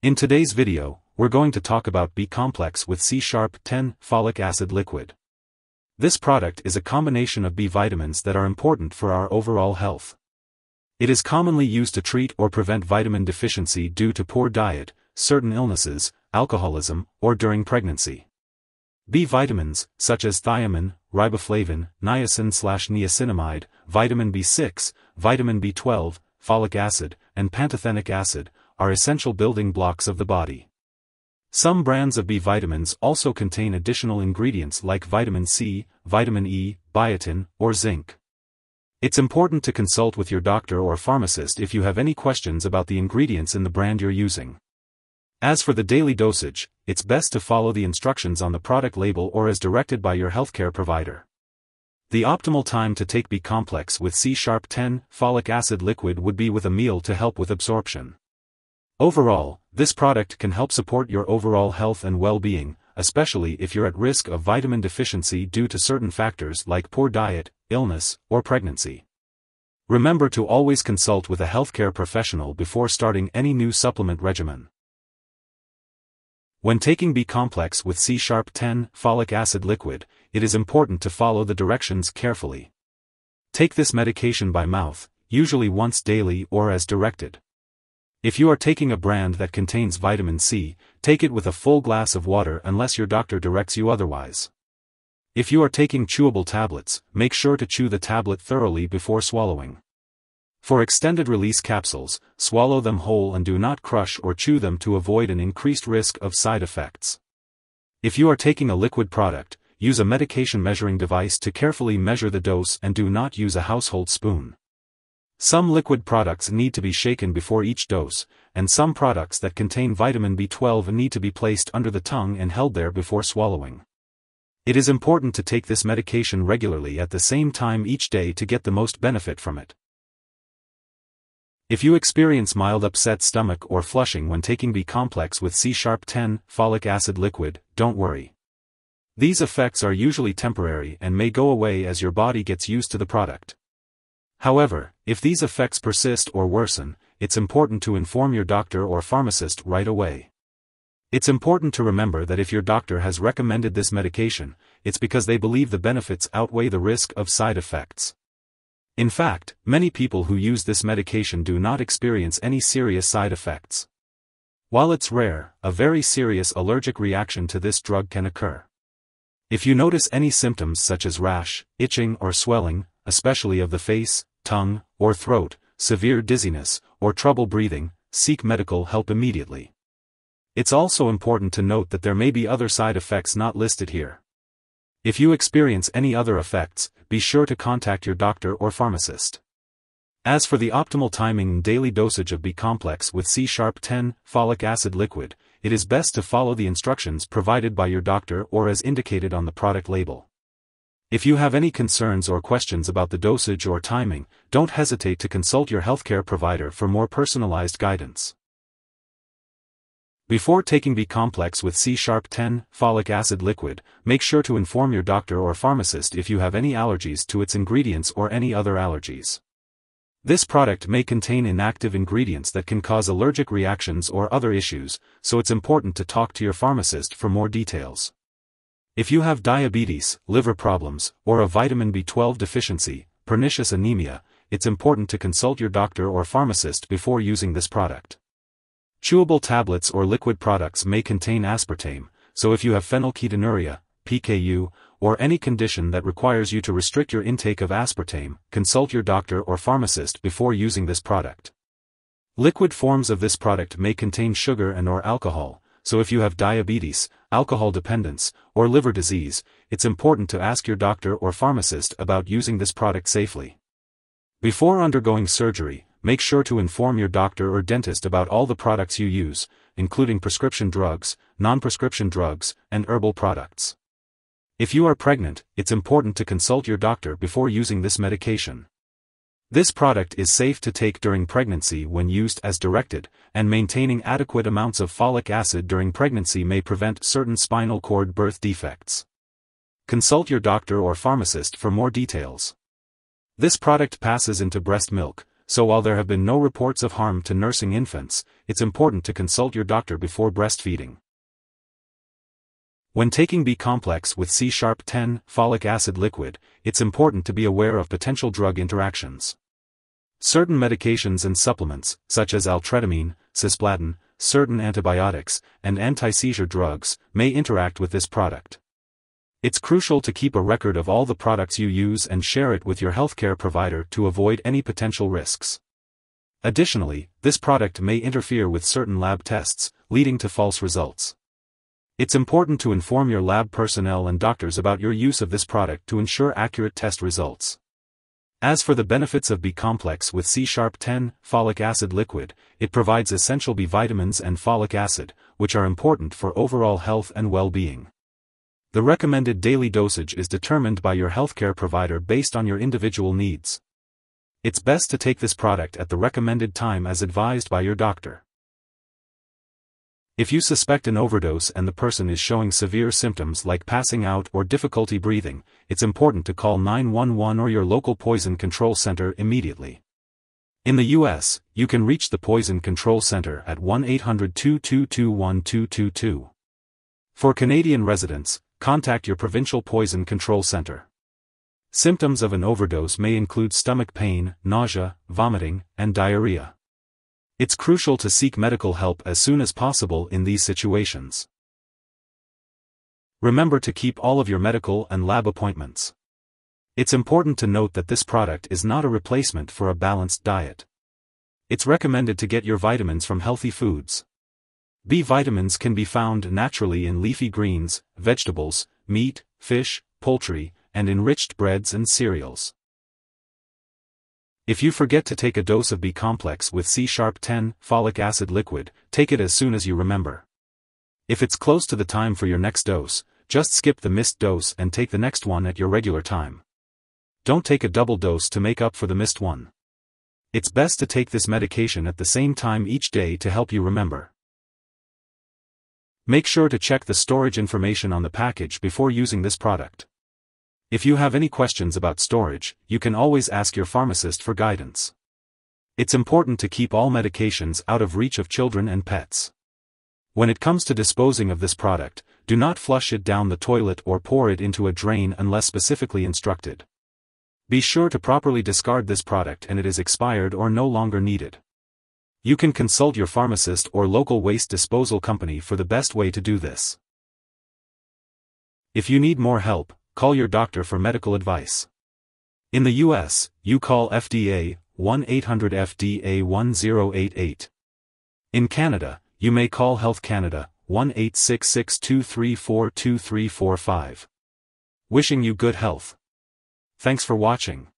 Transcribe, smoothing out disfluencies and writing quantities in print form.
In today's video, we're going to talk about B-complex with C# Folic Acid Liquid. This product is a combination of B vitamins that are important for our overall health. It is commonly used to treat or prevent vitamin deficiency due to poor diet, certain illnesses, alcoholism, or during pregnancy. B vitamins, such as thiamine, riboflavin, niacin/niacinamide, vitamin B6, vitamin B12, folic acid, and pantothenic acid, are essential building blocks of the body. Some brands of B vitamins also contain additional ingredients like vitamin C, vitamin E, biotin, or zinc. It's important to consult with your doctor or pharmacist if you have any questions about the ingredients in the brand you're using. As for the daily dosage, it's best to follow the instructions on the product label or as directed by your healthcare provider. The optimal time to take B-complex with C# Folic Acid Liquid would be with a meal to help with absorption. Overall, this product can help support your overall health and well-being, especially if you're at risk of vitamin deficiency due to certain factors like poor diet, illness, or pregnancy. Remember to always consult with a healthcare professional before starting any new supplement regimen. When taking B-complex with C# Folic Acid Liquid, it is important to follow the directions carefully. Take this medication by mouth, usually once daily or as directed. If you are taking a brand that contains vitamin C, take it with a full glass of water unless your doctor directs you otherwise. If you are taking chewable tablets, make sure to chew the tablet thoroughly before swallowing. For extended-release capsules, swallow them whole and do not crush or chew them to avoid an increased risk of side effects. If you are taking a liquid product, use a medication measuring device to carefully measure the dose and do not use a household spoon. Some liquid products need to be shaken before each dose, and some products that contain vitamin B12 need to be placed under the tongue and held there before swallowing. It is important to take this medication regularly at the same time each day to get the most benefit from it. If you experience mild upset stomach or flushing when taking B-complex with C# Folic Acid Liquid, don't worry. These effects are usually temporary and may go away as your body gets used to the product. However, if these effects persist or worsen, it's important to inform your doctor or pharmacist right away. It's important to remember that if your doctor has recommended this medication, it's because they believe the benefits outweigh the risk of side effects. In fact, many people who use this medication do not experience any serious side effects. While it's rare, a very serious allergic reaction to this drug can occur. If you notice any symptoms such as rash, itching or swelling, especially of the face, tongue, or throat, severe dizziness, or trouble breathing, seek medical help immediately. It's also important to note that there may be other side effects not listed here. If you experience any other effects, be sure to contact your doctor or pharmacist. As for the optimal timing and daily dosage of B-complex with C# Folic Acid Liquid, it is best to follow the instructions provided by your doctor or as indicated on the product label. If you have any concerns or questions about the dosage or timing, don't hesitate to consult your healthcare provider for more personalized guidance. Before taking B-complex with C# Folic Acid Liquid, make sure to inform your doctor or pharmacist if you have any allergies to its ingredients or any other allergies. This product may contain inactive ingredients that can cause allergic reactions or other issues, so it's important to talk to your pharmacist for more details. If you have diabetes, liver problems, or a vitamin B12 deficiency, pernicious anemia, it's important to consult your doctor or pharmacist before using this product. Chewable tablets or liquid products may contain aspartame, so if you have phenylketonuria, PKU, or any condition that requires you to restrict your intake of aspartame, consult your doctor or pharmacist before using this product. Liquid forms of this product may contain sugar and/or alcohol, so if you have diabetes, alcohol dependence, or liver disease, it's important to ask your doctor or pharmacist about using this product safely. Before undergoing surgery, make sure to inform your doctor or dentist about all the products you use, including prescription drugs, non-prescription drugs, and herbal products. If you are pregnant, it's important to consult your doctor before using this medication. This product is safe to take during pregnancy when used as directed, and maintaining adequate amounts of folic acid during pregnancy may prevent certain spinal cord birth defects. Consult your doctor or pharmacist for more details. This product passes into breast milk, so while there have been no reports of harm to nursing infants, it's important to consult your doctor before breastfeeding. When taking B-complex with C#10 folic acid liquid, it's important to be aware of potential drug interactions. Certain medications and supplements, such as altretamine, cisplatin, certain antibiotics, and anti-seizure drugs, may interact with this product. It's crucial to keep a record of all the products you use and share it with your healthcare provider to avoid any potential risks. Additionally, this product may interfere with certain lab tests, leading to false results. It's important to inform your lab personnel and doctors about your use of this product to ensure accurate test results. As for the benefits of B-complex with C#10 folic acid liquid, it provides essential B vitamins and folic acid, which are important for overall health and well-being. The recommended daily dosage is determined by your healthcare provider based on your individual needs. It's best to take this product at the recommended time as advised by your doctor. If you suspect an overdose and the person is showing severe symptoms like passing out or difficulty breathing, it's important to call 911 or your local poison control center immediately. In the U.S., you can reach the Poison Control Center at 1-800-222-1222. For Canadian residents, contact your provincial poison control center. Symptoms of an overdose may include stomach pain, nausea, vomiting, and diarrhea. It's crucial to seek medical help as soon as possible in these situations. Remember to keep all of your medical and lab appointments. It's important to note that this product is not a replacement for a balanced diet. It's recommended to get your vitamins from healthy foods. B vitamins can be found naturally in leafy greens, vegetables, meat, fish, poultry, and enriched breads and cereals. If you forget to take a dose of B-complex with C#10 folic acid liquid, take it as soon as you remember. If it's close to the time for your next dose, just skip the missed dose and take the next one at your regular time. Don't take a double dose to make up for the missed one. It's best to take this medication at the same time each day to help you remember. Make sure to check the storage information on the package before using this product. If you have any questions about storage, you can always ask your pharmacist for guidance. It's important to keep all medications out of reach of children and pets. When it comes to disposing of this product, do not flush it down the toilet or pour it into a drain unless specifically instructed. Be sure to properly discard this product and it is expired or no longer needed. You can consult your pharmacist or local waste disposal company for the best way to do this. If you need more help, call your doctor for medical advice. In the U.S., you call FDA, 1-800-FDA-1088. In Canada, you may call Health Canada, 1-866-234-2345. Wishing you good health. Thanks for watching.